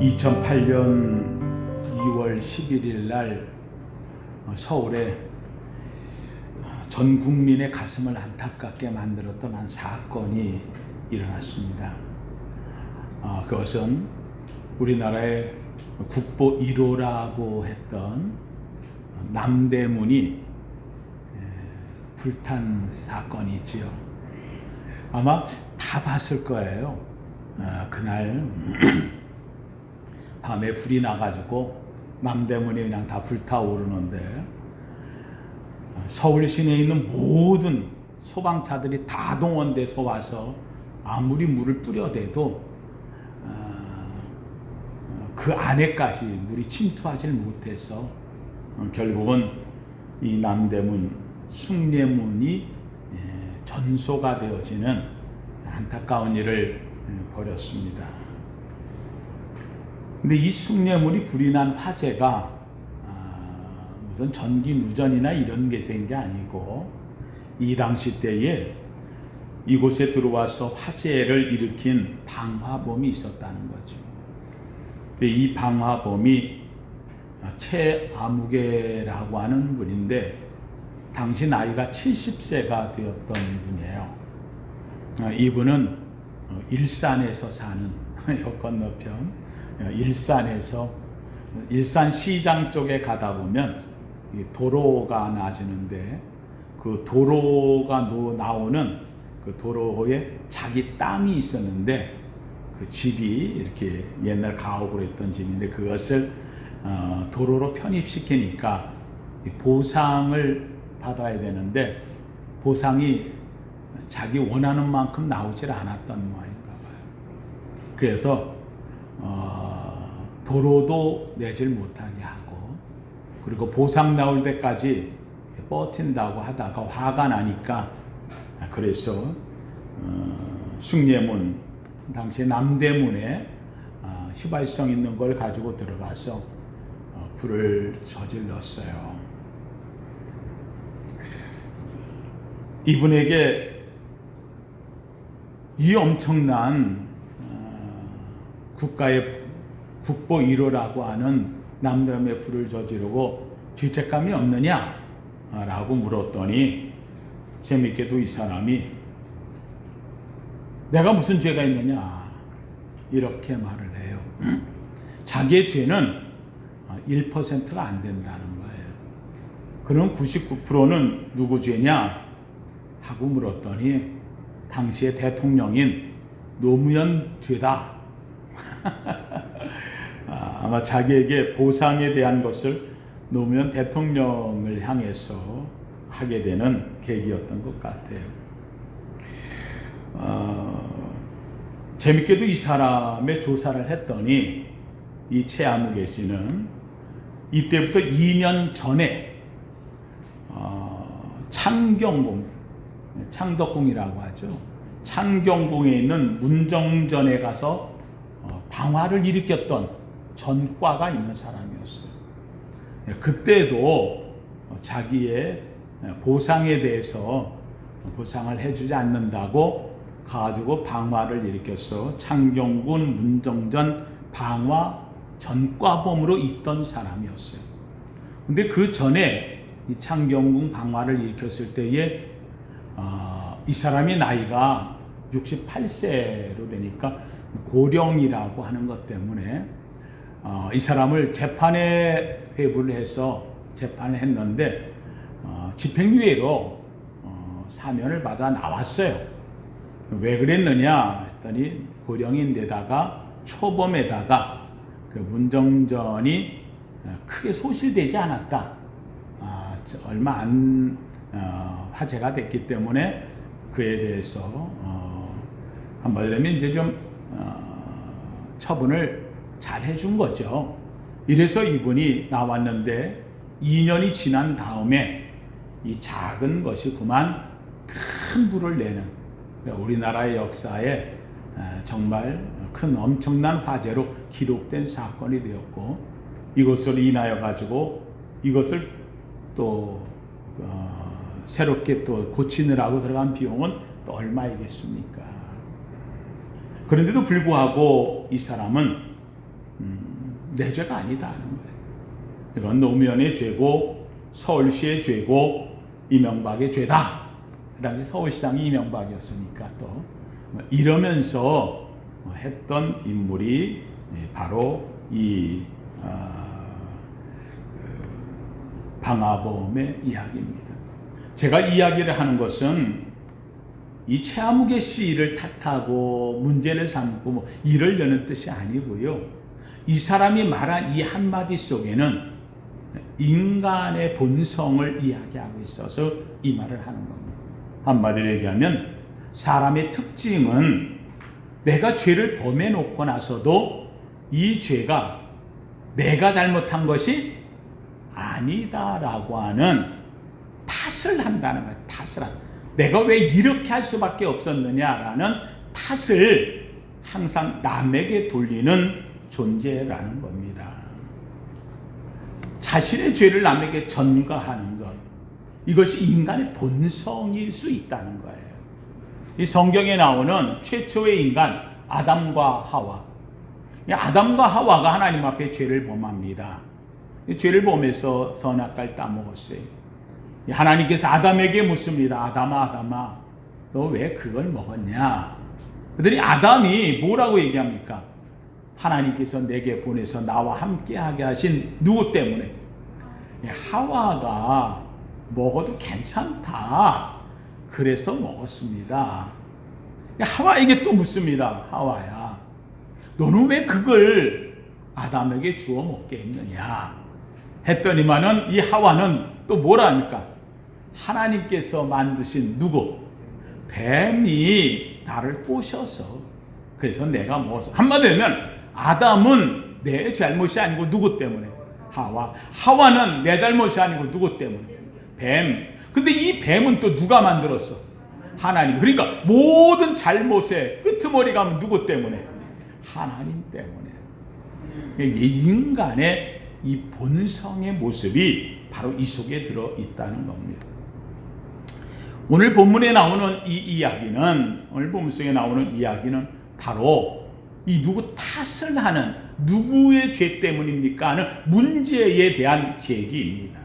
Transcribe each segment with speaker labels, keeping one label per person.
Speaker 1: 2008년 2월 11일 날 서울에 전 국민의 가슴을 안타깝게 만들었던 한 사건이 일어났습니다. 그것은 우리나라의 국보 1호라고 했던 남대문이 불탄 사건이 있지요. 아마 다 봤을 거예요. 그날 밤에 불이 나가지고 남대문이 그냥 다 불타오르는데 서울 시내에 있는 모든 소방차들이 다 동원돼서 와서 아무리 물을 뿌려대도 그 안에까지 물이 침투하지 못해서 결국은 이 남대문 숭례문이 전소가 되어지는 안타까운 일을 벌였습니다. 근데 이 숭례문이 불이 난 화재가 무슨 전기 누전이나 이런 게 된 게 아니고 이 당시 때에 이곳에 들어와서 화재를 일으킨 방화범이 있었다는 거죠. 이 방화범이 최아무개라고 하는 분인데 당시 나이가 70세가 되었던 분이에요. 이분은 일산에서 사는 요 건너편 일산에서 일산시장 쪽에 가다 보면 도로가 나지는데 그 도로가 나오는 그 도로에 자기 땅이 있었는데 그 집이 이렇게 옛날 가옥으로 했던 집인데 그것을 도로로 편입시키니까 보상을 받아야 되는데 보상이 자기 원하는 만큼 나오질 않았던 모양인가 봐요. 그래서 도로도 내질 못하게 하고 그리고 보상 나올 때까지 버틴다고 하다가 화가 나니까 그래서 숭례문 당시 남대문에 휘발성 있는 걸 가지고 들어가서 불을 저질렀어요. 이분에게 이 엄청난 국가의 국보 1호라고 하는 남대문에 불을 저지르고 죄책감이 없느냐? 라고 물었더니 재밌게도 이 사람이 내가 무슨 죄가 있느냐? 이렇게 말을 해요. 자기의 죄는 1%가 안 된다는 거예요. 그럼 99%는 누구 죄냐? 하고 물었더니 당시의 대통령인 노무현 죄다. 아마 자기에게 보상에 대한 것을 노무현 대통령을 향해서 하게 되는 계기였던 것 같아요. 재밌게도 이 사람의 조사를 했더니 이 최아무개 씨는 이때부터 2년 전에 창덕궁이라고 하죠. 창경궁에 있는 문정전에 가서 방화를 일으켰던 전과가 있는 사람이었어요. 그때도 자기의 보상에 대해서 보상을 해주지 않는다고 가지고 방화를 일으켰어. 창경궁 문정전 방화 전과범으로 있던 사람이었어요. 근데 그 전에 이 창경궁 방화를 일으켰을 때에 이 사람이 나이가 68세로 되니까 고령이라고 하는 것 때문에 이 사람을 재판에 회부를 해서 재판을 했는데 집행유예로 사면을 받아 나왔어요. 왜 그랬느냐 했더니 고령인데다가 초범에다가 그 문정전이 크게 소실되지 않았다. 얼마 안 화제가 됐기 때문에 그에 대해서 한마디로 이제 좀 처분을 잘 해준 거죠. 이래서 이분이 나왔는데 2년이 지난 다음에 이 작은 것이 그만 큰 불을 내는 우리나라의 역사에 정말 큰 엄청난 화재로 기록된 사건이 되었고 이것을 인하여 가지고 이것을 또 새롭게 또 고치느라고 들어간 비용은 또 얼마이겠습니까? 그런데도 불구하고 이 사람은 내 죄가 아니다 하는 거예요. 이건 노무현의 죄고 서울시의 죄고 이명박의 죄다. 그 당시 서울시장이 이명박이었으니까 또 이러면서 했던 인물이 바로 이 방화범의 이야기입니다. 제가 이야기를 하는 것은 이 최아무개 씨를 탓하고 문제를 삼고 이를 여는 뜻이 아니고요. 이 사람이 말한 이 한마디 속에는 인간의 본성을 이야기하고 있어서 이 말을 하는 겁니다. 한마디로 얘기하면 사람의 특징은 내가 죄를 범해놓고 나서도 이 죄가 내가 잘못한 것이 아니다라고 하는 탓을 한다는 거예요. 탓을 한다. 내가 왜 이렇게 할 수밖에 없었느냐라는 탓을 항상 남에게 돌리는 존재라는 겁니다. 자신의 죄를 남에게 전가하는 것, 이것이 인간의 본성일 수 있다는 거예요. 이 성경에 나오는 최초의 인간 아담과 하와, 아담과 하와가 하나님 앞에 죄를 범합니다. 죄를 범해서 선악과를 따먹었어요. 하나님께서 아담에게 묻습니다. 아담아, 너 왜 그걸 먹었냐? 그랬더니 아담이 뭐라고 얘기합니까? 하나님께서 내게 보내서 나와 함께하게 하신 누구 때문에? 하와가 먹어도 괜찮다. 그래서 먹었습니다. 하와에게 또 묻습니다. 하와야, 너는 왜 그걸 아담에게 주워 먹게 했느냐? 했더니만은 이 하와는 또 뭐라 합니까? 하나님께서 만드신 누구? 뱀이 나를 꼬셔서 그래서 내가 먹었어. 한마디로 하면 아담은 내 잘못이 아니고 누구 때문에? 하와는 내 잘못이 아니고 누구 때문에? 뱀. 근데 이 뱀은 또 누가 만들었어? 하나님. 그러니까 모든 잘못의 끄트머리가 누구 때문에? 하나님 때문에. 인간의 이 본성의 모습이 바로 이 속에 들어 있다는 겁니다. 오늘 본문에 나오는 이 이야기는, 오늘 본문 속에 나오는 이야기는 바로 이 누구 탓을 하는, 누구의 죄 때문입니까 하는 문제에 대한 제기입니다.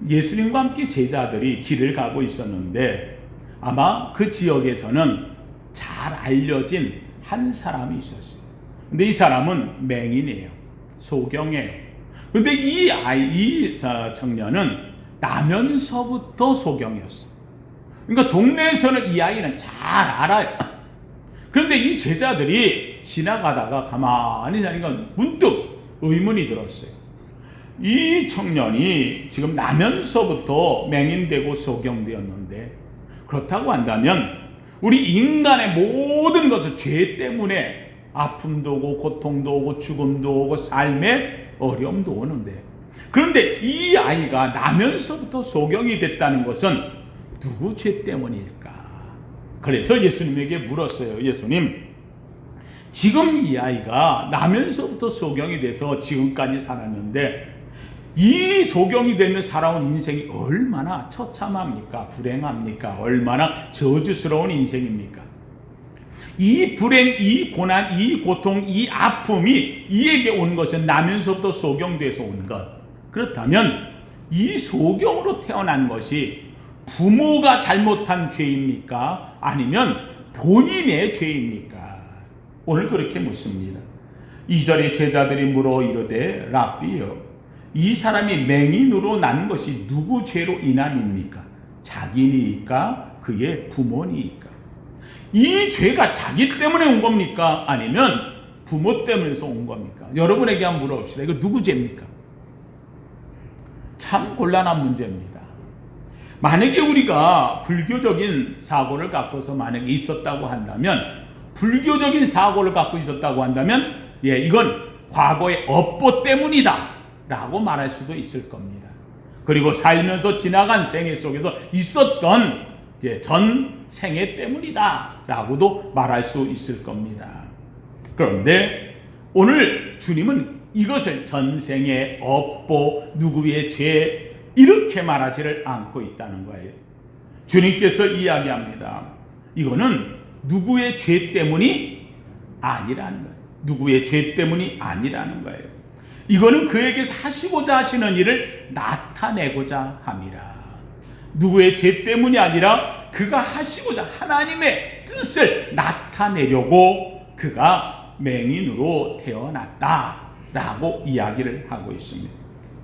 Speaker 1: 예수님과 함께 제자들이 길을 가고 있었는데 아마 그 지역에서는 잘 알려진 한 사람이 있었어요. 근데 이 사람은 맹인이에요. 소경이에요. 근데 이 청년은 나면서부터 소경이었어요. 그러니까 동네에서는 이 아이는 잘 알아요. 그런데 이 제자들이 지나가다가 가만히 자니까 문득 의문이 들었어요. 이 청년이 지금 나면서부터 맹인되고 소경되었는데, 그렇다고 한다면 우리 인간의 모든 것은 죄 때문에 아픔도 오고 고통도 오고 죽음도 오고 삶의 어려움도 오는데, 그런데 이 아이가 나면서부터 소경이 됐다는 것은 누구 죄 때문일까? 그래서 예수님에게 물었어요. 예수님, 지금 이 아이가 나면서부터 소경이 돼서 지금까지 살았는데 이 소경이 되면 살아온 인생이 얼마나 처참합니까? 불행합니까? 얼마나 저주스러운 인생입니까? 이 불행, 이 고난, 이 고통, 이 아픔이 이에게 온 것은 나면서부터 소경돼서 온 것. 그렇다면 이 소경으로 태어난 것이 부모가 잘못한 죄입니까? 아니면 본인의 죄입니까? 오늘 그렇게 묻습니다. 2절에 제자들이 물어 이르되 랍비여, 이 사람이 맹인으로 난 것이 누구 죄로 인함입니까? 자기니까 그의 부모니까? 이 죄가 자기 때문에 온 겁니까? 아니면 부모 때문에서 온 겁니까? 여러분에게 한번 물어봅시다. 이거 누구 죄입니까? 참 곤란한 문제입니다. 만약에 우리가 불교적인 사고를 갖고서 만약에 있었다고 한다면, 불교적인 사고를 갖고 있었다고 한다면, 이건 과거의 업보 때문이다 라고 말할 수도 있을 겁니다. 그리고 살면서 지나간 생애 속에서 있었던 전 생애 때문이다 라고도 말할 수 있을 겁니다. 그런데 오늘 주님은 이것을 전생의 업보, 누구의 죄, 이렇게 말하지를 않고 있다는 거예요. 주님께서 이야기합니다. 이거는 누구의 죄 때문이 아니라는 거예요. 누구의 죄 때문이 아니라는 거예요. 이거는 그에게서 하시고자 하시는 일을 나타내고자 함이라. 누구의 죄 때문이 아니라 그가 하시고자 하나님의 뜻을 나타내려고 그가 맹인으로 태어났다라고 이야기를 하고 있습니다.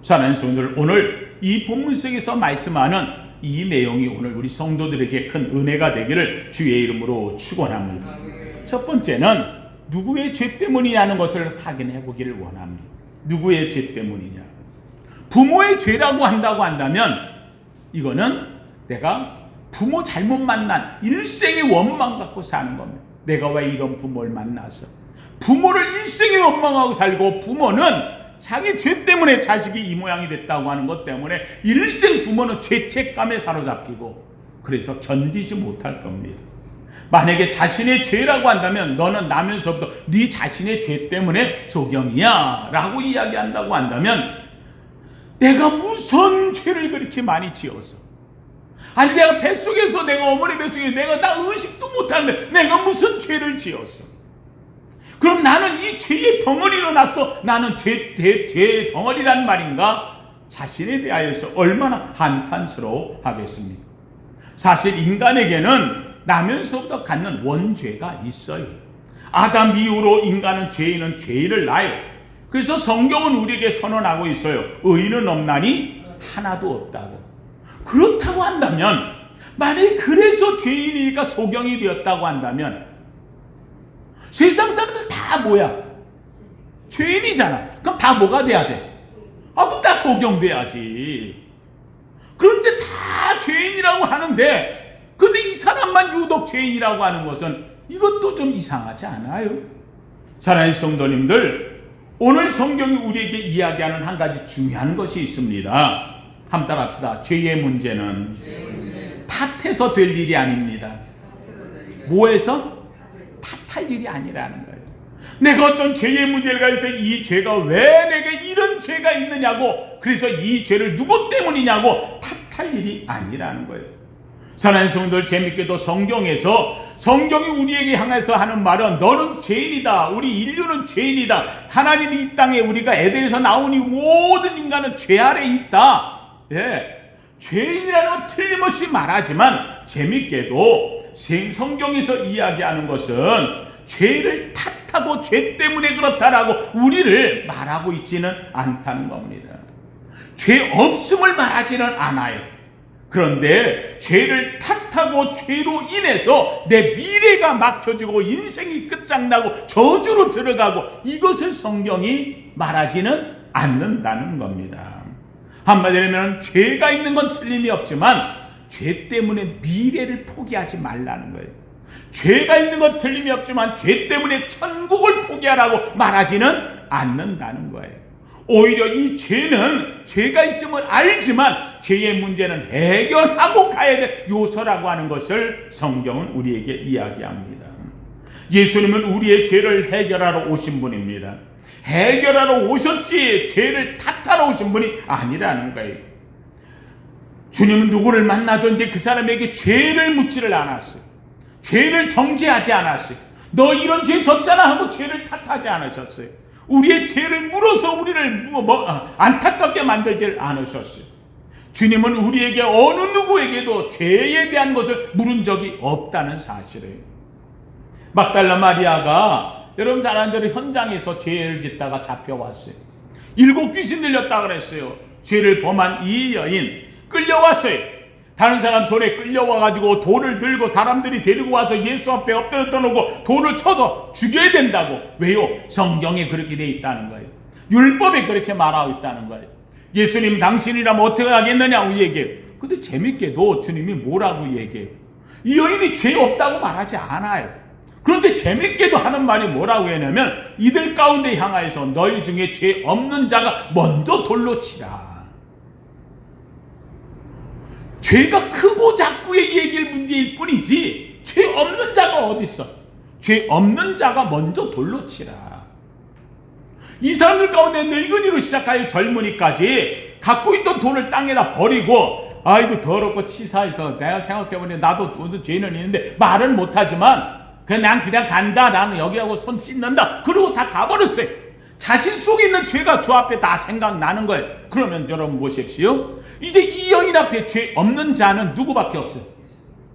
Speaker 1: 사랑하는 성도들, 오늘 이 본문 속에서 말씀하는 이 내용이 오늘 우리 성도들에게 큰 은혜가 되기를 주의 이름으로 축원합니다. 첫 번째는 누구의 죄 때문이냐는 것을 확인해 보기를 원합니다. 누구의 죄 때문이냐? 부모의 죄라고 한다면 이거는 내가 부모 잘못 만난 일생의 원망 갖고 사는 겁니다. 내가 왜 이런 부모를 만나서 부모를 일생의 원망하고 살고, 부모는 자기 죄 때문에 자식이 이 모양이 됐다고 하는 것 때문에 일생 부모는 죄책감에 사로잡히고 그래서 견디지 못할 겁니다. 만약에 자신의 죄라고 한다면 너는 나면서부터 네 자신의 죄 때문에 소경이야 라고 이야기한다고 한다면 내가 무슨 죄를 그렇게 많이 지었어? 아니 내가 뱃속에서, 내가 어머니 뱃속에 나 의식도 못하는데 내가 무슨 죄를 지었어? 그럼 나는 이 죄의 덩어리로 났어. 나는 죄의 덩어리란 말인가? 자신에 대하여서 얼마나 한탄스러워 하겠습니까? 사실 인간에게는 나면서부터 갖는 원죄가 있어요. 아담 이후로 인간은 죄인은 죄를 낳아요. 그래서 성경은 우리에게 선언하고 있어요. 의인은 없나니 하나도 없다고. 그렇다고 한다면, 만약에 그래서 죄인이니까 소경이 되었다고 한다면 세상 사람들 다 뭐야? 죄인이잖아. 그럼 다 뭐가 돼야 돼? 그럼 다 소경돼야지. 그런데 다 죄인이라고 하는데 근데 이 사람만 유독 죄인이라고 하는 것은 이것도 좀 이상하지 않아요? 사랑하는 성도님들, 오늘 성경이 우리에게 이야기하는 한 가지 중요한 것이 있습니다. 한번 따라합시다. 죄의 문제는 탓해서 될 일이 아닙니다. 뭐해서? 탓할 일이 아니라는 거예요. 내가 어떤 죄의 문제를 가질 때 이 죄가 왜 내게 이런 죄가 있느냐고, 그래서 이 죄를 누구 때문이냐고 탓할 일이 아니라는 거예요. 사랑하는 성도들, 재밌게도 성경이 우리에게 향해서 하는 말은 너는 죄인이다. 우리 인류는 죄인이다. 하나님이 이 땅에 우리가 에덴에서 나오니 모든 인간은 죄 아래 있다. 예, 죄인이라는 건 틀림없이 말하지만 재밌게도 성경에서 이야기하는 것은 죄를 탓하고 죄 때문에 그렇다라고 우리를 말하고 있지는 않다는 겁니다. 죄 없음을 말하지는 않아요. 그런데 죄를 탓하고 죄로 인해서 내 미래가 막혀지고 인생이 끝장나고 저주로 들어가고, 이것을 성경이 말하지는 않는다는 겁니다. 한마디로 하면 죄가 있는 건 틀림이 없지만 죄 때문에 미래를 포기하지 말라는 거예요. 죄가 있는 건 틀림이 없지만 죄 때문에 천국을 포기하라고 말하지는 않는다는 거예요. 오히려 이 죄는 죄가 있음을 알지만 죄의 문제는 해결하고 가야 될 요소라고 하는 것을 성경은 우리에게 이야기합니다. 예수님은 우리의 죄를 해결하러 오신 분입니다. 해결하러 오셨지 죄를 탓하러 오신 분이 아니라는 거예요. 주님은 누구를 만나든지 그 사람에게 죄를 묻지를 않았어요. 죄를 정죄하지 않았어요. 너 이런 죄 졌잖아 하고 죄를 탓하지 않으셨어요. 우리의 죄를 물어서 우리를 안타깝게 만들지 않으셨어요. 주님은 우리에게 어느 누구에게도 죄에 대한 것을 물은 적이 없다는 사실이에요. 막달라 마리아가 여러분 잘 아는 대로 현장에서 죄를 짓다가 잡혀왔어요. 7 귀신 들렸다 그랬어요. 죄를 범한 이 여인 끌려왔어요. 다른 사람 손에 끌려와가지고 돌을 들고 사람들이 데리고 와서 예수 앞에 엎드려 떠놓고 돌을 쳐서 죽여야 된다고. 왜요? 성경에 그렇게 돼 있다는 거예요. 율법에 그렇게 말하고 있다는 거예요. 예수님 당신이라면 어떻게 하겠느냐고 얘기해요. 근데 재밌게도 주님이 뭐라고 얘기해요? 이 여인이 죄 없다고 말하지 않아요. 그런데 재밌게도 하는 말이 뭐라고 했냐면 이들 가운데 향하여서 너희 중에 죄 없는 자가 먼저 돌로 치라. 죄가 크고 작고의 얘기일 문제일 뿐이지 죄 없는 자가 어디 있어? 죄 없는 자가 먼저 돌로 치라. 이 사람들 가운데 늙은이로 시작하여 젊은이까지 갖고 있던 돈을 땅에다 버리고 아이고 더럽고 치사해서 내가 생각해보니 나도 죄는 있는데 말은 못하지만 난 그냥 간다. 나는 여기하고 손 씻는다. 그러고 다 가버렸어요. 자신 속에 있는 죄가 주 앞에 다 생각나는 거예요. 그러면 여러분 보십시오. 이제 이 여인 앞에 죄 없는 자는 누구밖에 없어요?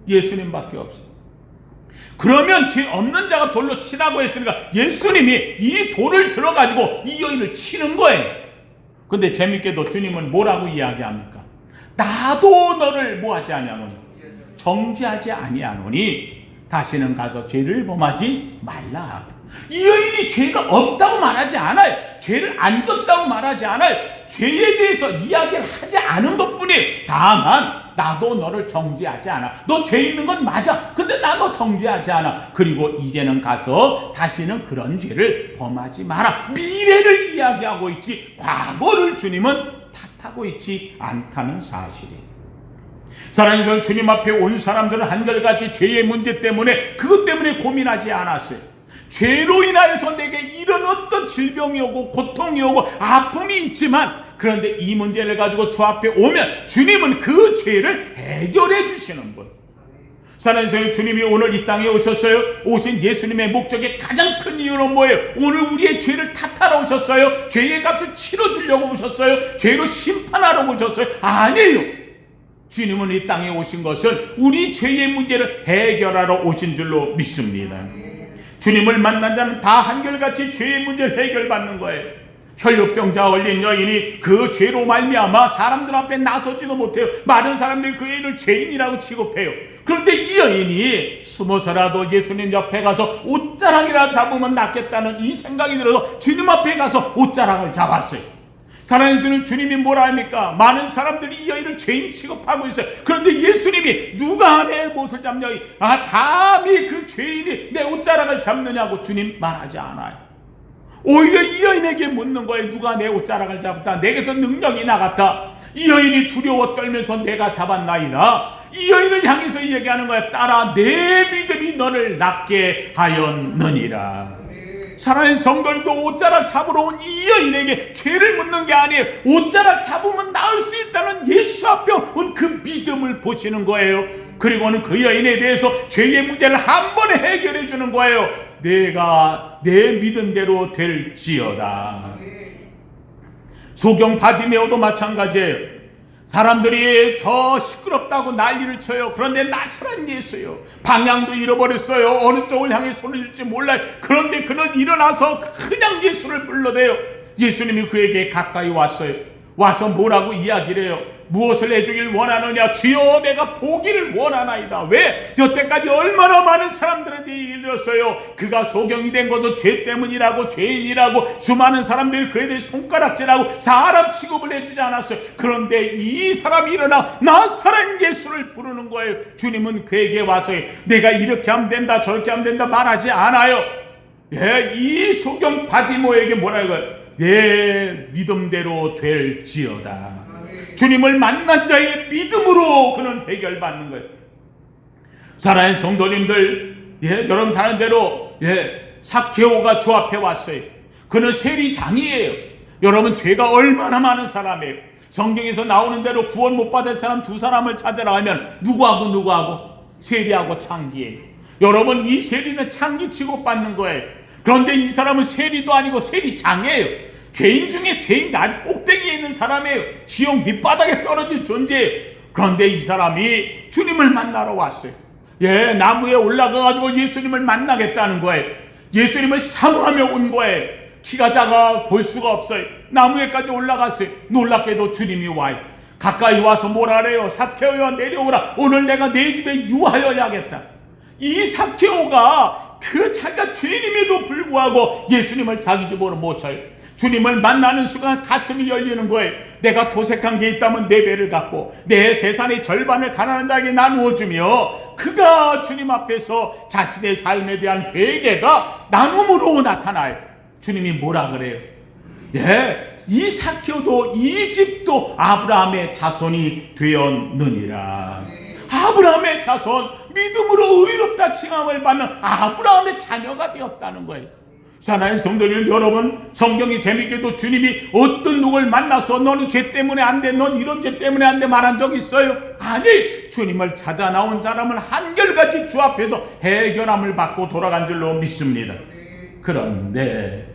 Speaker 1: 예수님밖에 없어요. 그러면 죄 없는 자가 돌로 치라고 했으니까 예수님이 이 돌을 들어가지고 이 여인을 치는 거예요. 근데 재밌게도 주님은 뭐라고 이야기합니까? 나도 너를 뭐하지 아니하노니? 정죄하지 아니하노니 다시는 가서 죄를 범하지 말라. 이 여인이 죄가 없다고 말하지 않아요. 죄를 안 졌다고 말하지 않아요. 죄에 대해서 이야기를 하지 않은 것뿐이 다만 나도 너를 정죄하지 않아. 너 죄 있는 건 맞아. 근데 나 너 정죄하지 않아. 그리고 이제는 가서 다시는 그런 죄를 범하지 마라. 미래를 이야기하고 있지 과거를 주님은 탓하고 있지 않다는 사실이에요. 사랑하는 주님 앞에 온 사람들은 한결같이 죄의 문제 때문에 그것 때문에 고민하지 않았어요. 죄로 인하여서 내게 이런 어떤 질병이 오고 고통이 오고 아픔이 있지만 그런데 이 문제를 가지고 주 앞에 오면 주님은 그 죄를 해결해 주시는 분. 사랑하는 주님이 오늘 이 땅에 오셨어요. 오신 예수님의 목적의 가장 큰 이유는 뭐예요? 오늘 우리의 죄를 탓하러 오셨어요? 죄의 값을 치러주려고 오셨어요? 죄로 심판하러 오셨어요? 아니에요. 주님은 이 땅에 오신 것은 우리 죄의 문제를 해결하러 오신 줄로 믿습니다. 주님을 만난 자는 다 한결같이 죄의 문제를 해결받는 거예요. 혈루병자 걸린 여인이 그 죄로 말미암아 사람들 앞에 나서지도 못해요. 많은 사람들이 그 여인을 죄인이라고 취급해요. 그런데 이 여인이 숨어서라도 예수님 옆에 가서 옷자락이라 잡으면 낫겠다는 이 생각이 들어서 주님 앞에 가서 옷자락을 잡았어요. 사랑하는 주님이 뭐라 합니까? 많은 사람들이 이 여인을 죄인 취급하고 있어요. 그런데 예수님이 누가 내 옷을 잡냐? 감히 그 죄인이 내 옷자락을 잡느냐고 주님 말하지 않아요. 오히려 이 여인에게 묻는 거예요. 누가 내 옷자락을 잡았다. 내게서 능력이 나갔다. 이 여인이 두려워 떨면서 내가 잡았나이다. 이 여인을 향해서 얘기하는 거야. 딸아, 내 믿음이 너를 낫게 하였느니라. 사랑하는 성도님도 옷자락 잡으러 온 이 여인에게 죄를 묻는 게 아니에요. 옷자락 잡으면 나을 수 있다는 예수 앞에 온 그 믿음을 보시는 거예요. 그리고는 그 여인에 대해서 죄의 문제를 한 번에 해결해 주는 거예요. 내가 내 믿음대로 될지어다. 소경 바디메오도 마찬가지예요. 사람들이 저 시끄럽다고 난리를 쳐요. 그런데 나사렛 예수요. 방향도 잃어버렸어요. 어느 쪽을 향해 손을 들지 몰라요. 그런데 그는 일어나서 그냥 예수를 불러대요. 예수님이 그에게 가까이 왔어요. 와서 뭐라고 이야기를 해요? 무엇을 해주길 원하느냐? 주여, 내가 보기를 원하나이다. 왜? 여태까지 얼마나 많은 사람들한테 얘기를 들었어요. 그가 소경이 된 것은 죄 때문이라고, 죄인이라고 수많은 사람들이 그에 대해 손가락질하고 사람 취급을 해주지 않았어요. 그런데 이 사람이 일어나 나사렛 예수를 부르는 거예요. 주님은 그에게 와서 내가 이렇게 하면 된다, 저렇게 하면 된다 말하지 않아요. 이 소경 바디모에게 뭐라고 해요? 내 믿음대로 될지어다. 주님을 만난 자의 믿음으로 그는 해결받는 거예요. 사랑하는 성도님들, 여러분 다른 대로 삭개오가 주 앞에 왔어요. 그는 세리장이에요. 여러분 죄가 얼마나 많은 사람이에요. 성경에서 나오는 대로 구원 못 받을 사람 두 사람을 찾으라 하면 누구하고? 세리하고 창기예요. 여러분 이 세리는 창기 취급받는 거예요. 그런데 이 사람은 세리도 아니고 세리장이에요. 죄인 중에 죄인 아주 꼭대기에 있는 사람이에요. 지옥 밑바닥에 떨어질 존재예요. 그런데 이 사람이 주님을 만나러 왔어요. 나무에 올라가가지고 예수님을 만나겠다는 거예요. 예수님을 사모하며 온 거예요. 키가 작아 볼 수가 없어요. 나무에까지 올라갔어요. 놀랍게도 주님이 와요. 가까이 와서 뭐라 그래요? 삭개오야, 내려오라. 오늘 내가 내 집에 유하여야겠다. 이 삭개오가 자기가 죄인임에도 불구하고 예수님을 자기 집으로 모셔요. 주님을 만나는 순간 가슴이 열리는 거예요. 내가 도색한 게 있다면 내 배를 갖고 내 재산의 절반을 가난한 자에게 나누어 주며, 그가 주님 앞에서 자신의 삶에 대한 회개가 나눔으로 나타나요. 주님이 뭐라 그래요? 이 삭개오도 이 집도 아브라함의 자손이 되었느니라. 아브라함의 자손, 믿음으로 의롭다 칭함을 받는 아브라함의 자녀가 되었다는 거예요. 사랑하는 성도들 여러분, 성경이 재밌게도 주님이 어떤 누굴 만나서 너는 죄 때문에 안 돼, 넌 이런 죄 때문에 안 돼 말한 적 있어요? 아니, 주님을 찾아 나온 사람은 한결같이 주 앞에서 해결함을 받고 돌아간 줄로 믿습니다. 그런데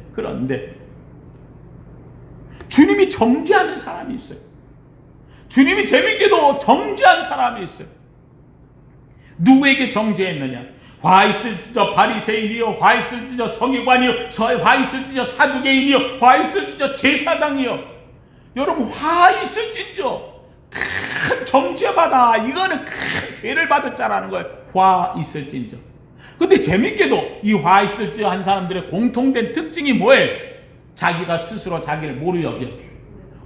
Speaker 1: 주님이 정죄하는 사람이 있어요. 주님이 재밌게도 정죄한 사람이 있어요. 누구에게 정죄했느냐? 화 있을 지저 바리새인이요, 화 있을 지저 서기관이요, 화 있을 지저 사두개인이요, 화 있을 지저 제사장이요. 여러분, 화 있을 지저 큰 정죄받아, 이거는 큰 죄를 받을 자라는 거예요. 화 있을 지저. 근데 재밌게도 이 화 있을 지저 한 사람들의 공통된 특징이 뭐예요? 자기가 스스로 자기를 뭐로 여겨?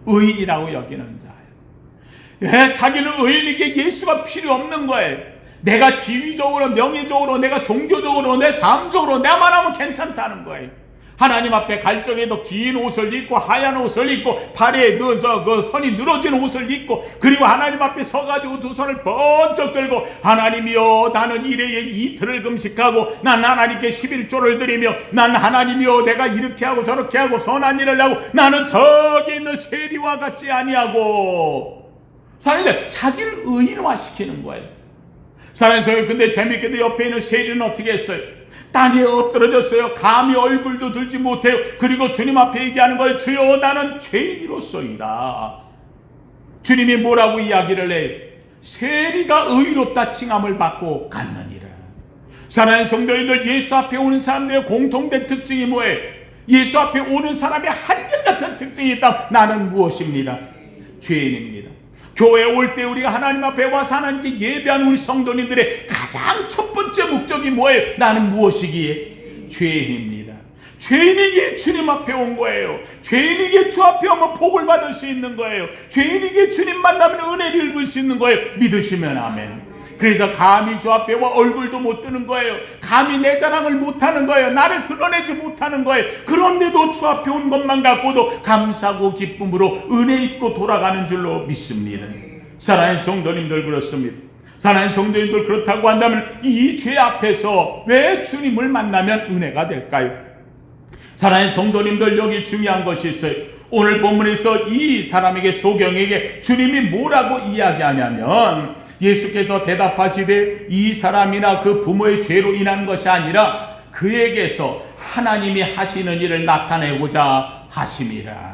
Speaker 1: 의인이라고 여기는 자예요. 자기는 의인에게 예수가 필요 없는 거예요. 내가 지위적으로, 명예적으로, 내가 종교적으로, 내 삶적으로 내만 하면 괜찮다는 거예요. 하나님 앞에 갈 적에도 긴 옷을 입고 하얀 옷을 입고 팔에 넣어서 그 선이 늘어진 옷을 입고, 그리고 하나님 앞에 서가지고 두 손을 번쩍 들고, 하나님이여 나는 일회에 이틀을 금식하고 난 하나님께 11조를 드리며, 난 하나님이여 내가 이렇게 하고 저렇게 하고 선한 일을 하고 나는 저기 있는 세리와 같지 아니하고, 사람들 자기를 의인화시키는 거예요. 사랑하는 성도, 근데 재밌게도 옆에 있는 세리는 어떻게 했어요? 땅에 엎드러졌어요. 감히 얼굴도 들지 못해요. 그리고 주님 앞에 얘기하는 거예요. 주여 나는 죄인으로서이다. 주님이 뭐라고 이야기를 해요? 세리가 의롭다 칭함을 받고 갔느니라. 사랑하는 성도님들, 예수 앞에 오는 사람들의 공통된 특징이 뭐예요? 예수 앞에 오는 사람의 한결같은 특징이 있다. 나는 무엇입니다? 죄인입니다. 교회에 올 때 우리가 하나님 앞에 와서 하나님께 예배하는 우리 성도님들의 가장 첫 번째 목적이 뭐예요? 나는 무엇이기에? 죄인입니다. 죄인에게 주님 앞에 온 거예요. 죄인에게 주 앞에 오면 복을 받을 수 있는 거예요. 죄인에게 주님 만나면 은혜를 입을 수 있는 거예요. 믿으시면 아멘. 그래서 감히 주 앞에 와 얼굴도 못 드는 거예요. 감히 내 자랑을 못하는 거예요. 나를 드러내지 못하는 거예요. 그런데도 주 앞에 온 것만 갖고도 감사하고 기쁨으로 은혜 입고 돌아가는 줄로 믿습니다. 사랑하는 성도님들, 그렇습니다. 사랑하는 성도님들, 그렇다고 한다면 이 죄 앞에서 왜 주님을 만나면 은혜가 될까요? 사랑하는 성도님들, 여기 중요한 것이 있어요. 오늘 본문에서 이 사람에게, 소경에게 주님이 뭐라고 이야기하냐면, 예수께서 대답하시되 이 사람이나 그 부모의 죄로 인한 것이 아니라 그에게서 하나님이 하시는 일을 나타내고자 하심이라.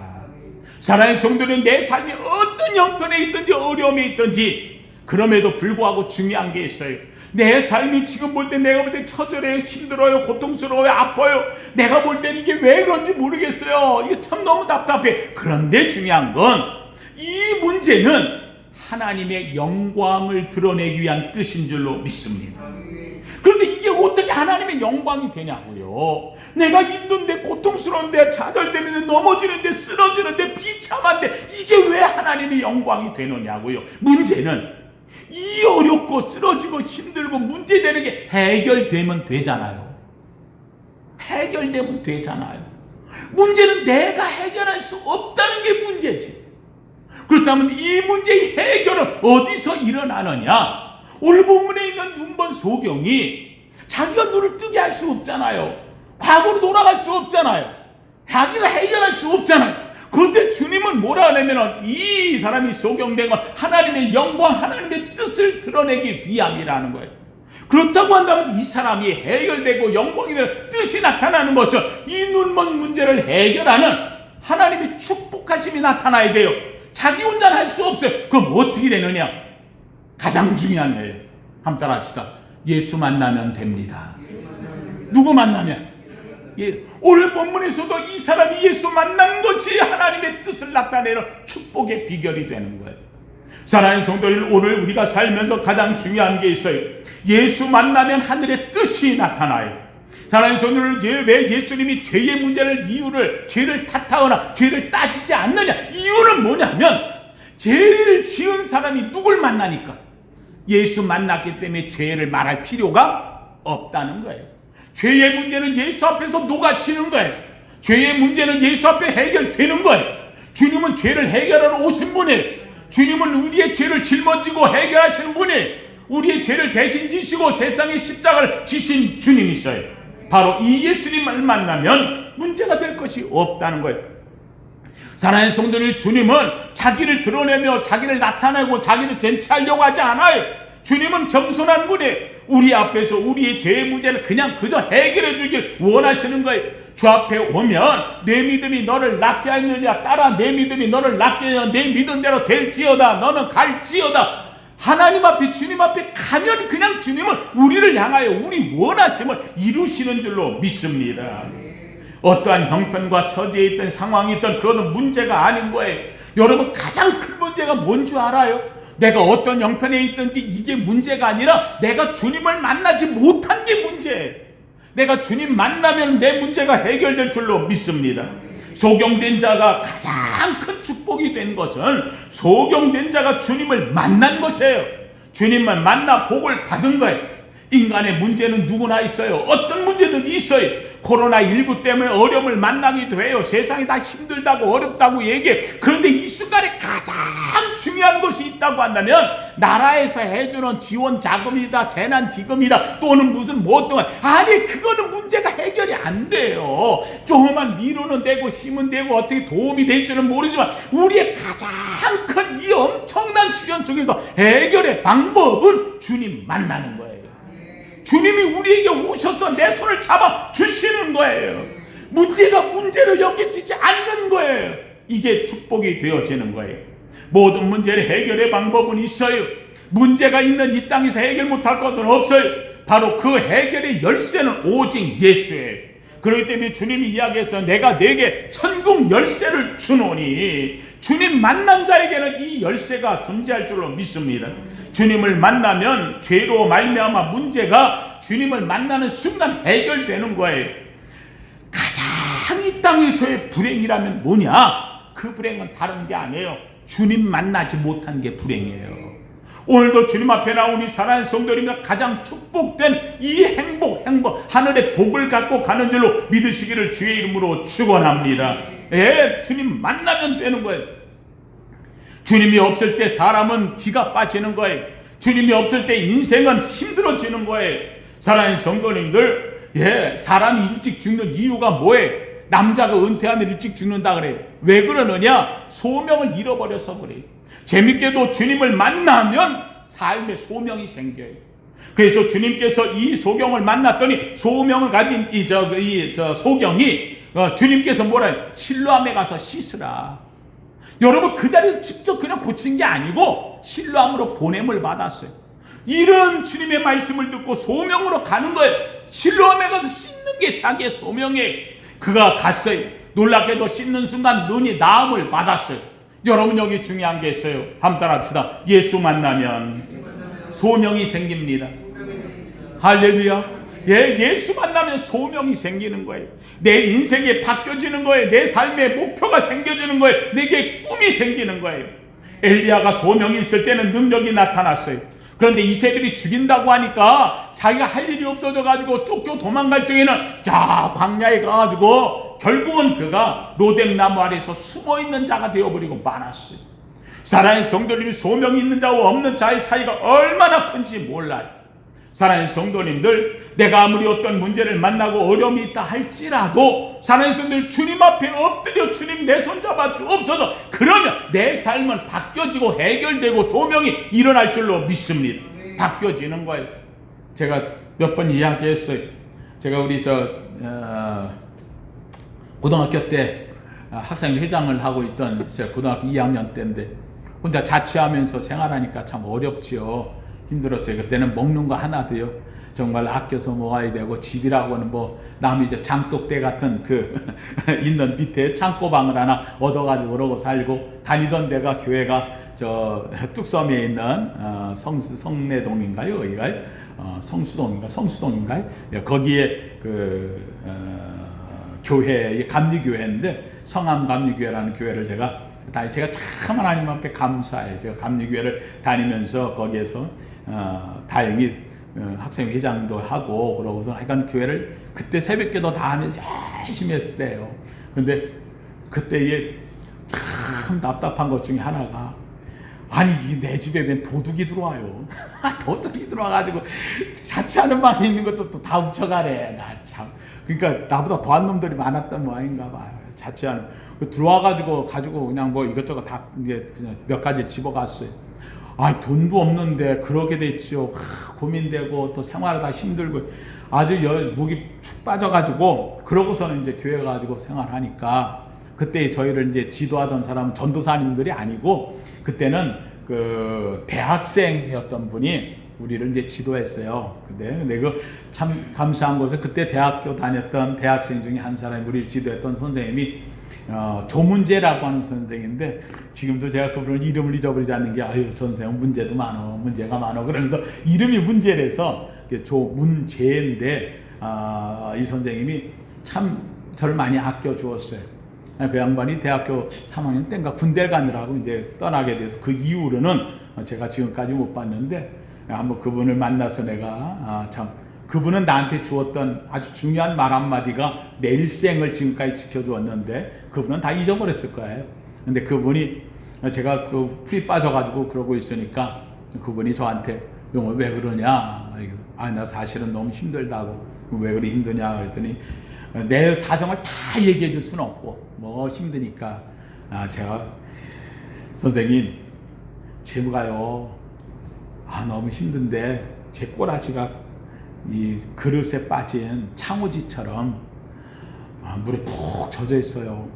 Speaker 1: 사랑하는 성도는 내 삶이 어떤 형편에 있든지 어려움에 있든지, 그럼에도 불구하고 중요한 게 있어요. 내 삶이 지금 볼 때, 내가 볼 때 처절해요, 힘들어요, 고통스러워요, 아파요. 내가 볼 때는 이게 왜 그런지 모르겠어요. 이게 참 너무 답답해. 그런데 중요한 건 이 문제는 하나님의 영광을 드러내기 위한 뜻인 줄로 믿습니다. 그런데 이게 어떻게 하나님의 영광이 되냐고요? 내가 힘든데, 고통스러운데, 좌절되는데, 넘어지는데, 쓰러지는데, 비참한데 이게 왜 하나님의 영광이 되느냐고요? 문제는 이 어렵고 쓰러지고 힘들고 문제되는 게 해결되면 되잖아요. 해결되면 되잖아요. 문제는 내가 해결할 수 없다는 게 문제지. 그렇다면 이 문제의 해결은 어디서 일어나느냐? 오늘 본문에 있는 눈먼 소경이 자기가 눈을 뜨게 할 수 없잖아요. 과거로 돌아갈 수 없잖아요. 자기가 해결할 수 없잖아요. 그런데 주님은 뭐라 하냐면, 이 사람이 소경된 건 하나님의 영광, 하나님의 뜻을 드러내기 위함이라는 거예요. 그렇다고 한다면 이 사람이 해결되고 영광이 되는 뜻이 나타나는 것은 이 눈먼 문제를 해결하는 하나님의 축복하심이 나타나야 돼요. 자기 혼자는 할 수 없어요. 그럼 어떻게 되느냐? 가장 중요한 거예요. 한번 따라 합시다. 예수 만나면 됩니다. 누구 만나면? 오늘 본문에서도 이 사람이 예수 만난 것이 하나님의 뜻을 나타내는 축복의 비결이 되는 거예요. 사랑하는 성도들, 오늘 우리가 살면서 가장 중요한 게 있어요. 예수 만나면 하늘의 뜻이 나타나요. 사랑하는 성도들, 왜 예수님이 죄의 문제를, 이유를, 죄를 탓하거나 죄를 따지지 않느냐? 이유는 뭐냐면, 죄를 지은 사람이 누굴 만나니까? 예수 만났기 때문에 죄를 말할 필요가 없다는 거예요. 죄의 문제는 예수 앞에서 녹아치는 거예요. 죄의 문제는 예수 앞에 해결되는 거예요. 주님은 죄를 해결하러 오신 분이에요. 주님은 우리의 죄를 짊어지고 해결하시는 분이에요. 우리의 죄를 대신 지시고 세상의 십자가를 지신 주님이셔요. 바로 이 예수님을 만나면 문제가 될 것이 없다는 거예요. 사랑하는 성도님, 주님은 자기를 드러내며 자기를 나타내고 자기를 쟁취하려고 하지 않아요. 주님은 겸손한 분이에요. 우리 앞에서 우리의 죄의 문제를 그냥 그저 해결해 주길 원하시는 거예요. 주 앞에 오면 내 믿음이 너를 낫게 하느냐, 따라 내 믿음이 너를 낫게 하느냐, 내 믿은 대로 될지어다, 너는 갈지어다. 하나님 앞에, 주님 앞에 가면 그냥 주님은 우리를 향하여 우리 원하심을 이루시는 줄로 믿습니다. 어떠한 형편과 처지에 있던 상황이 있던 그것은 문제가 아닌 거예요. 여러분, 가장 큰 문제가 뭔 줄 알아요? 내가 어떤 형편에 있든지 이게 문제가 아니라 내가 주님을 만나지 못한 게 문제예요. 내가 주님 만나면 내 문제가 해결될 줄로 믿습니다. 소경된 자가 가장 큰 축복이 된 것은 소경된 자가 주님을 만난 것이에요. 주님만 만나 복을 받은 거예요. 인간의 문제는 누구나 있어요. 어떤 문제든 있어요. 코로나19 때문에 어려움을 만나기도 해요. 세상이 다 힘들다고 어렵다고 얘기해. 그런데 이 순간에 가장 중요한 것이 있다고 한다면 나라에서 해주는 지원 자금이다, 재난지금이다, 또는 무슨 뭐 또한, 아니 그거는 문제가 해결이 안 돼요. 조그만 위로는 되고 힘은 되고 어떻게 도움이 될지는 모르지만 우리의 가장 큰 이 엄청난 시련 속에서 해결의 방법은 주님 만나는 거예요. 주님이 우리에게 오셔서 내 손을 잡아 주시는 거예요. 문제가 문제로 여겨지지 않는 거예요. 이게 축복이 되어지는 거예요. 모든 문제를 해결의 방법은 있어요. 문제가 있는 이 땅에서 해결 못할 것은 없어요. 바로 그 해결의 열쇠는 오직 예수예요. 그렇기 때문에 주님이 이야기해서 내가 내게 천국 열쇠를 주노니, 주님 만난 자에게는 이 열쇠가 존재할 줄로 믿습니다. 주님을 만나면 죄로 말미암아 문제가 주님을 만나는 순간 해결되는 거예요. 가장 이 땅에서의 불행이라면 뭐냐? 그 불행은 다른 게 아니에요. 주님 만나지 못한 게 불행이에요. 오늘도 주님 앞에 나오니 사랑하는 성도님과 가장 축복된 이 행복, 하늘의 복을 갖고 가는 줄로 믿으시기를 주의 이름으로 축원합니다. 예, 주님 만나면 되는 거예요. 주님이 없을 때 사람은 기가 빠지는 거예요. 주님이 없을 때 인생은 힘들어지는 거예요. 사랑하는 성도님들, 예, 사람이 일찍 죽는 이유가 뭐예요? 남자가 은퇴하면 일찍 죽는다 그래요. 왜 그러느냐? 소명을 잃어버려서 그래요. 재밌게도 주님을 만나면 삶의 소명이 생겨요. 그래서 주님께서 이 소경을 만났더니 소명을 가진 소경이 주님께서 뭐라 해요? 실로암에 가서 씻으라. 여러분, 그 자리에서 직접 그냥 고친 게 아니고 실로암으로 보냄을 받았어요. 이런 주님의 말씀을 듣고 소명으로 가는 거예요. 실로암에 가서 씻는 게 자기의 소명이에요. 그가 갔어요. 놀랍게도 씻는 순간 눈이 나음을 받았어요. 여러분, 여기 중요한 게 있어요. 한번 따라합시다. 예수 만나면 소명이 생깁니다. 할렐루야. 예수 만나면 소명이 생기는 거예요. 내 인생이 바뀌어지는 거예요. 내 삶의 목표가 생겨지는 거예요. 내게 꿈이 생기는 거예요. 엘리야가 소명이 있을 때는 능력이 나타났어요. 그런데 이세벨이 죽인다고 하니까 자기가 할 일이 없어져 가지고 쫓겨 도망갈 적에는 자 광야에 가가지고 결국은 그가 로뎀나무 아래서 숨어있는 자가 되어버리고 말았어요. 사랑하는 성도님이 소명이 있는 자와 없는 자의 차이가 얼마나 큰지 몰라요. 사랑하는 성도님들, 내가 아무리 어떤 문제를 만나고 어려움이 있다 할지라도 사랑하는 성도들, 주님 앞에 엎드려 주님 내 손 잡아 주옵소서. 그러면 내 삶은 바뀌어지고 해결되고 소명이 일어날 줄로 믿습니다. 바뀌어지는 거예요. 제가 몇 번 이야기했어요. 제가 우리 고등학교 때 학생회장을 하고 있던 제가 고등학교 2학년 때인데 혼자 자취하면서 생활하니까 참 어렵지요. 힘들었어요. 그때는 먹는 거 하나도요. 정말 아껴서 먹어야 되고, 집이라고는 뭐 남이 이제 장독대 같은 있는 밑에 창고방을 하나 얻어가지고 그러고 살고, 다니던 데가 교회가 뚝섬에 있는 성내동인가요? 여기가 성수동인가요? 거기에 교회, 감리교회인데 성암 감리교회라는 교회를 제가 참 하나님 앞에 감사해요. 제가 감리교회를 다니면서 거기에서 다행히 학생회장도 하고 그러고서 하여간 교회를 그때 새벽기도 다 하면서 열심히 했을 때요. 근데 그때에 참 답답한 것 중에 하나가 아니 내 집에 웬 도둑이 들어와요. 도둑이 들어와가지고 자취하는 방에 있는 것도 또 다 훔쳐가래. 나 참. 그러니까 나보다 더한 놈들이 많았던 모양인가 봐요. 자취하는 들어와가지고 그냥 뭐 이것저것 다 이제 그냥 몇 가지 집어갔어요. 아 돈도 없는데 그러게 됐죠. 고민되고 또 생활하다 힘들고 아주 목이 축 빠져가지고 그러고서는 이제 교회 가지고 생활하니까 그때 저희를 이제 지도하던 사람은 전도사님들이 아니고 그때는 그 대학생이었던 분이 우리를 이제 지도했어요. 근데 그 참 감사한 것은 그때 대학교 다녔던 대학생 중에 한 사람이 우리를 지도했던 선생님이 조문재라고 하는 선생인데 지금도 제가 그분을 이름을 잊어버리지 않는 게 아유 선생님 문제가 많어 그러면서 이름이 문제라서 조문재인데 이 선생님이 참 저를 많이 아껴 주었어요. 그 양반이 대학교 3학년 때인가 군대를 가느라고 이제 떠나게 돼서 그 이후로는 제가 지금까지 못 봤는데 한번 그분을 만나서 내가 참 그분은 나한테 주었던 아주 중요한 말 한마디가 내 일생을 지금까지 지켜주었는데 그분은 다 잊어버렸을 거예요. 근데 그분이 제가 그 풀이 빠져가지고 그러고 있으니까 그분이 저한테 영어 왜 그러냐? 나 사실은 너무 힘들다고. 왜 그리 힘드냐? 그랬더니 내 사정을 다 얘기해 줄 수는 없고 뭐 힘드니까 제가 선생님 제가요 너무 힘든데 제 꼬라지가 이 그릇에 빠진 창호지처럼 물에 푹 젖어 있어요.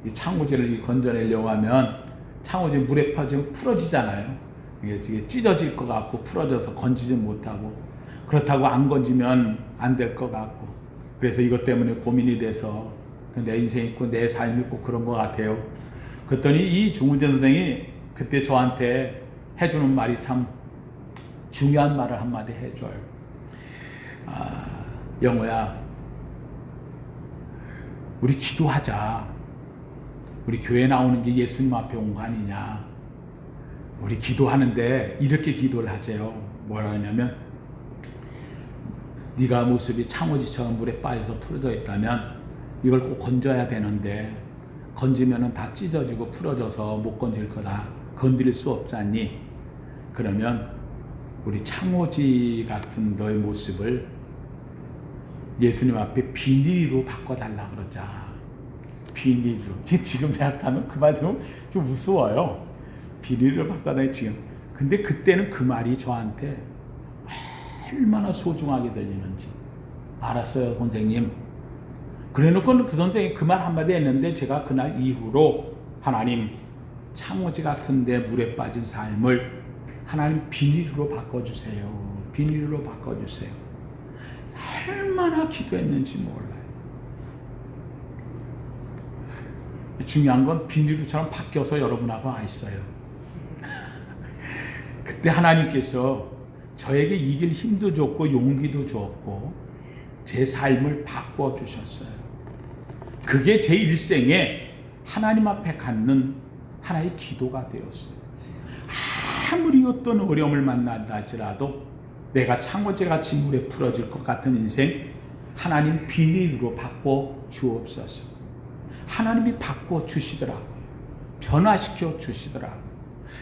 Speaker 1: 이 창호지를 건져내려고 하면 창호지 물에 빠지면 풀어지잖아요. 이게 찢어질 것 같고 풀어져서 건지지 못하고 그렇다고 안 건지면 안 될 것 같고 그래서 이것 때문에 고민이 돼서 내 인생 있고 내 삶 있고 그런 것 같아요. 그랬더니 이 중훈재 선생이 그때 저한테 해주는 말이 참 중요한 말을 한마디 해줘요. 영호야, 우리 기도하자. 우리 교회 나오는 게 예수님 앞에 온 거 아니냐. 우리 기도하는데 이렇게 기도를 하세요. 뭐라 하냐면 네가 모습이 창호지처럼 물에 빠져서 풀어져 있다면 이걸 꼭 건져야 되는데 건지면은 다 찢어지고 풀어져서 못 건질 거다. 건드릴 수 없지 않니? 그러면 우리 창호지 같은 너의 모습을 예수님 앞에 비닐로 바꿔달라 그러자. 비닐로. 지금 생각하면 그 말 들으면 좀 무서워요. 비닐로 바꿔달라 지금. 근데 그때는 그 말이 저한테 얼마나 소중하게 들리는지 알았어요, 선생님. 그래놓고 그 선생님이 그 말 한마디 했는데 제가 그날 이후로 하나님 창호지 같은데 물에 빠진 삶을 하나님 비닐로 바꿔주세요. 비닐로 바꿔주세요. 얼마나 기도했는지 몰라요. 중요한 건 비닐로처럼 바뀌어서 여러분하고 와 있어요. 그때 하나님께서 저에게 이길 힘도 줬고 용기도 줬고 제 삶을 바꿔주셨어요. 그게 제 일생에 하나님 앞에 갖는 하나의 기도가 되었어요. 아무리 어떤 어려움을 만난다 할지라도 내가 창호지같이 물에 풀어질 것 같은 인생 하나님 비닐로 바꿔 주옵소서. 하나님이 바꿔 주시더라고요. 변화시켜 주시더라고요.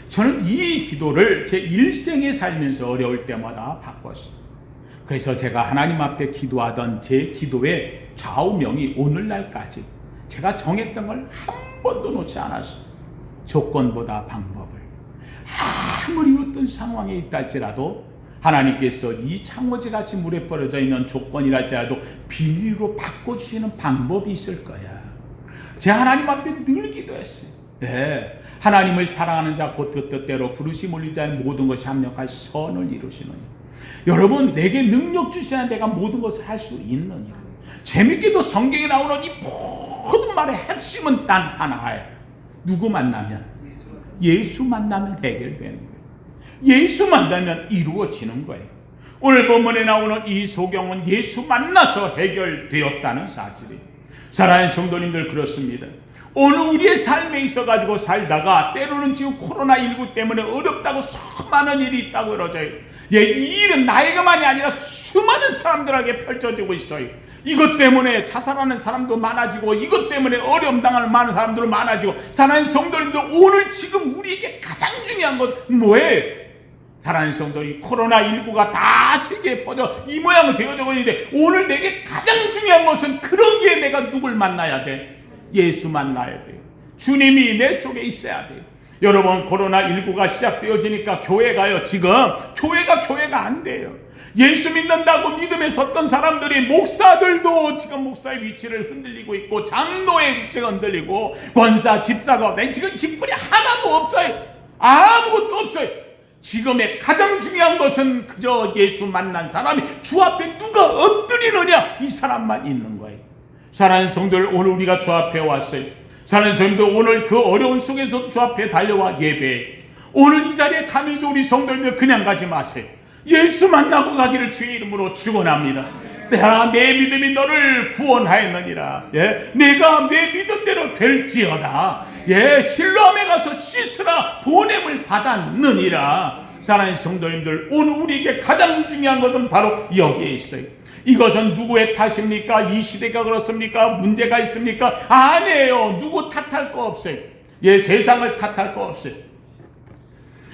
Speaker 1: 저는 이 기도를 제 일생에 살면서 어려울 때마다 바꿨어요. 그래서 제가 하나님 앞에 기도하던 제 기도의 좌우명이 오늘날까지 제가 정했던 걸 한 번도 놓지 않았어요. 조건보다 방법을. 아무리 어떤 상황에 있다 할지라도 하나님께서 이 창호지같이 물에 버려져 있는 조건이라 할지라도 비밀로 바꿔주시는 방법이 있을 거야. 제가 하나님 앞에 늘 기도했어요. 네. 하나님을 사랑하는 자 곧 그 뜻대로 부르심 올린 자의 모든 것이 합력할 선을 이루시느니. 여러분, 내게 능력 주시는 내가 모든 것을 할 수 있느냐. 재밌게도 성경에 나오는 이 모든 말의 핵심은 단 하나예요. 누구 만나면? 예수 만나면 해결되는 거예요. 예수 만나면 이루어지는 거예요. 오늘 본문에 나오는 이 소경은 예수 만나서 해결되었다는 사실이에요. 사랑하는 성도님들, 그렇습니다. 오늘 우리의 삶에 있어가지고 살다가 때로는 지금 코로나19 때문에 어렵다고 수많은 일이 있다고 그러죠. 이 일은 나에게만이 아니라 수많은 사람들에게 펼쳐지고 있어요. 이것 때문에 자살하는 사람도 많아지고, 이것 때문에 어려움 당하는 많은 사람들 많아지고. 사랑하는 성도님들, 오늘 지금 우리에게 가장 중요한 건 뭐예요? 사랑하는 성도님, 코로나19가 다 세계에 퍼져 이 모양은 되어지고 있는데, 오늘 내게 가장 중요한 것은 그런 게 내가 누굴 만나야 돼? 예수 만나야 돼요. 주님이 내 속에 있어야 돼요. 여러분, 코로나19가 시작되어지니까 교회가요, 지금 교회가 안 돼요. 예수 믿는다고 믿음에 섰던 사람들이, 목사들도 지금 목사의 위치를 흔들리고 있고, 장로의 위치가 흔들리고, 권사, 집사가 지금 직분이 하나도 없어요. 아무것도 없어요. 지금의 가장 중요한 것은 그저 예수 만난 사람이 주 앞에 누가 엎드리느냐, 이 사람만 있는 거예요. 사랑하는 성도들, 오늘 우리가 주 앞에 왔어요. 사랑하는 성도들, 오늘 그 어려운 속에서 주 앞에 달려와 예배해. 오늘 이 자리에 가면서 우리 성도님들 그냥 가지 마세요. 예수 만나고 가기를 주의 이름으로 축원합니다. 내 믿음이 너를 구원하였느니라. 내가 내 믿음대로 될지어다. 실로암에 가서 씻으라 보냄을 받았느니라. 사랑하는 성도님들, 오늘 우리에게 가장 중요한 것은 바로 여기에 있어요. 이것은 누구의 탓입니까? 이 시대가 그렇습니까? 문제가 있습니까? 아니에요. 누구 탓할 거 없어요. 세상을 탓할 거 없어요.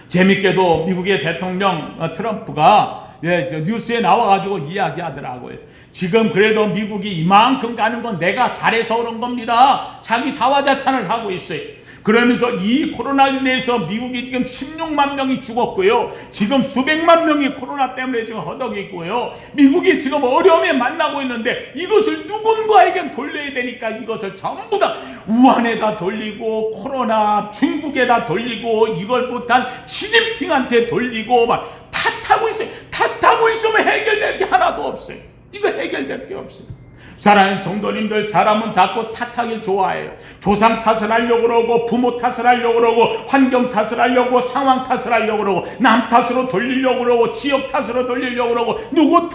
Speaker 1: 재밌게도 미국의 대통령 트럼프가 뉴스에 나와가지고 이야기하더라고요. 지금 그래도 미국이 이만큼 가는 건 내가 잘해서 그런 겁니다. 자기 자화자찬을 하고 있어요. 그러면서 이 코로나로 인해서 미국이 지금 16만 명이 죽었고요. 지금 수백만 명이 코로나 때문에 지금 허덕이고요. 미국이 지금 어려움에 만나고 있는데, 이것을 누군가에게 돌려야 되니까 이것을 전부 다 우한에다 돌리고, 코로나 중국에다 돌리고, 이걸 못한 시진핑한테 돌리고 막 탓하고 있어요. 탓하고 있으면 해결될 게 하나도 없어요. 이거 해결될 게 없어요. 사랑하는 성도님들, 사람은 자꾸 탓하길 좋아해요. 조상 탓을 하려고 그러고, 부모 탓을 하려고 그러고, 환경 탓을 하려고, 상황 탓을 하려고 그러고, 남 탓으로 돌리려고 그러고, 지역 탓으로 돌리려고 그러고, 누구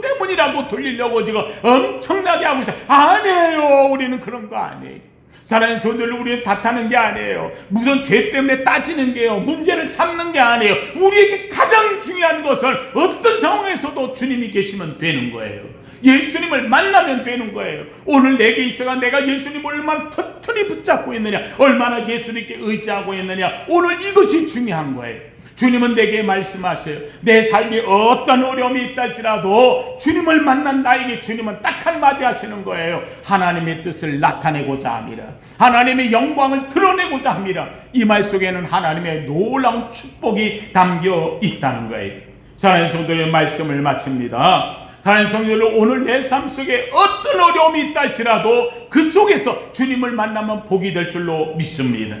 Speaker 1: 때문이라고 돌리려고 지금 엄청나게 하고 있어요. 아니에요. 우리는 그런 거 아니에요. 사랑하는 성도들, 우리는 탓하는 게 아니에요. 무슨 죄 때문에 따지는 게요, 문제를 삼는 게 아니에요. 우리에게 가장 중요한 것은 어떤 상황에서도 주님이 계시면 되는 거예요. 예수님을 만나면 되는 거예요. 오늘 내게 있어가 내가 예수님을 얼마나 튼튼히 붙잡고 있느냐, 얼마나 예수님께 의지하고 있느냐, 오늘 이것이 중요한 거예요. 주님은 내게 말씀하셔요. 내 삶에 어떤 어려움이 있다 할지라도 주님을 만난 나에게 주님은 딱 한마디 하시는 거예요. 하나님의 뜻을 나타내고자 합니다. 하나님의 영광을 드러내고자 합니다. 이 말 속에는 하나님의 놀라운 축복이 담겨 있다는 거예요. 사랑하는 성도의 말씀을 마칩니다. 사랑하는 성도들, 오늘 내 삶 속에 어떤 어려움이 있다 할지라도 그 속에서 주님을 만나면 복이 될 줄로 믿습니다.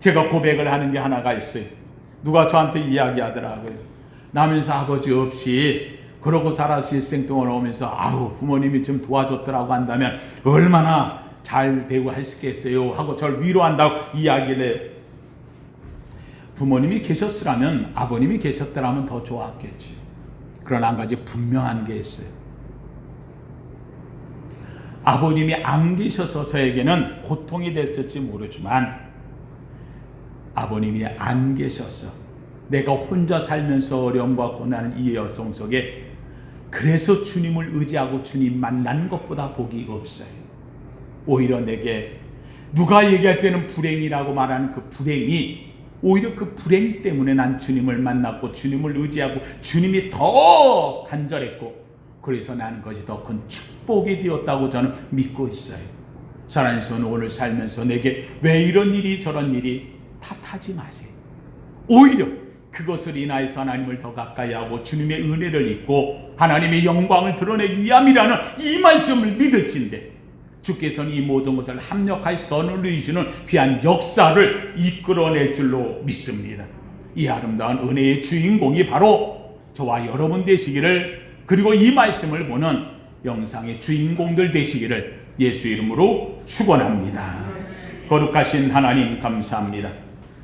Speaker 1: 제가 고백을 하는 게 하나가 있어요. 누가 저한테 이야기하더라고요. 나면서 아버지 없이 그러고 살아서 일생 동안 오면서 부모님이 좀 도와줬더라고 한다면 얼마나 잘 되고 했겠어요 하고 저를 위로한다고 이야기를 해요. 부모님이 계셨으라면, 아버님이 계셨더라면 더 좋았겠지. 그러나 한 가지 분명한 게 있어요. 아버님이 안 계셔서 저에게는 고통이 됐을지 모르지만, 아버님이 안 계셔서 내가 혼자 살면서 어려움과 고난을 이 여성 속에, 그래서 주님을 의지하고 주님 만난 것보다 복이 없어요. 오히려 내게 누가 얘기할 때는 불행이라고 말하는 그 불행이, 오히려 그 불행 때문에 난 주님을 만났고 주님을 의지하고 주님이 더 간절했고, 그래서 나는 것이 더 큰 축복이 되었다고 저는 믿고 있어요. 사랑하는 성도, 오늘 살면서 내게 왜 이런 일이 저런 일이 탓하지 마세요. 오히려 그것을 인하여서 하나님을 더 가까이 하고 주님의 은혜를 입고 하나님의 영광을 드러내기 위함이라는 이 말씀을 믿을진데, 주께서는 이 모든 것을 합력하여 선을 이루시는 귀한 역사를 이끌어낼 줄로 믿습니다. 이 아름다운 은혜의 주인공이 바로 저와 여러분 되시기를, 그리고 이 말씀을 보는 영상의 주인공들 되시기를 예수 이름으로 축원합니다. 거룩하신 하나님, 감사합니다.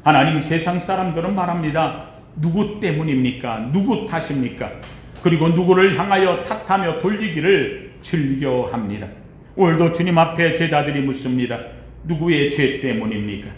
Speaker 1: 하나님, 세상 사람들은 말합니다. 누구 때문입니까? 누구 탓입니까? 그리고 누구를 향하여 탓하며 돌리기를 즐겨합니다. 오늘도 주님 앞에 제자들이 묻습니다. 누구의 죄 때문입니까?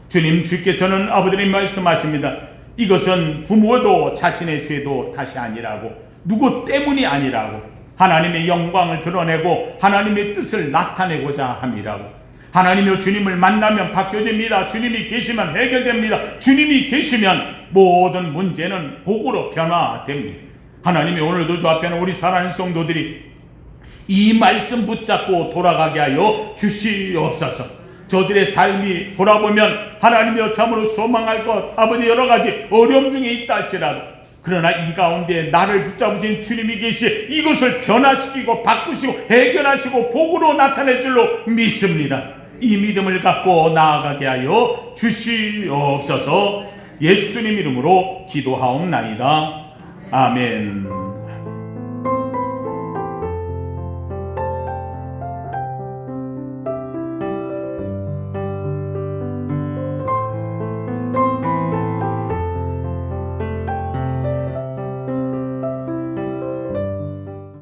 Speaker 1: 주님, 주께서는 아버지님 말씀하십니다. 이것은 부모도 자신의 죄도 탓이 아니라고, 누구 때문이 아니라고, 하나님의 영광을 드러내고 하나님의 뜻을 나타내고자 함이라고. 하나님이여 주님을 만나면 바뀌어집니다. 주님이 계시면 해결됩니다. 주님이 계시면 모든 문제는 복으로 변화됩니다. 하나님이 오늘도 주 앞에는 우리 사랑하는 성도들이 이 말씀 붙잡고 돌아가게 하여 주시옵소서. 저들의 삶이 돌아보면 하나님이여 참으로 소망할 것, 아버지 여러 가지 어려움 중에 있다 할지라도, 그러나 이 가운데 나를 붙잡으신 주님이 계시 이것을 변화시키고 바꾸시고 해결하시고 복으로 나타낼 줄로 믿습니다. 이 믿음을 갖고 나아가게 하여 주시옵소서. 예수님 이름으로 기도하옵나이다. 아멘.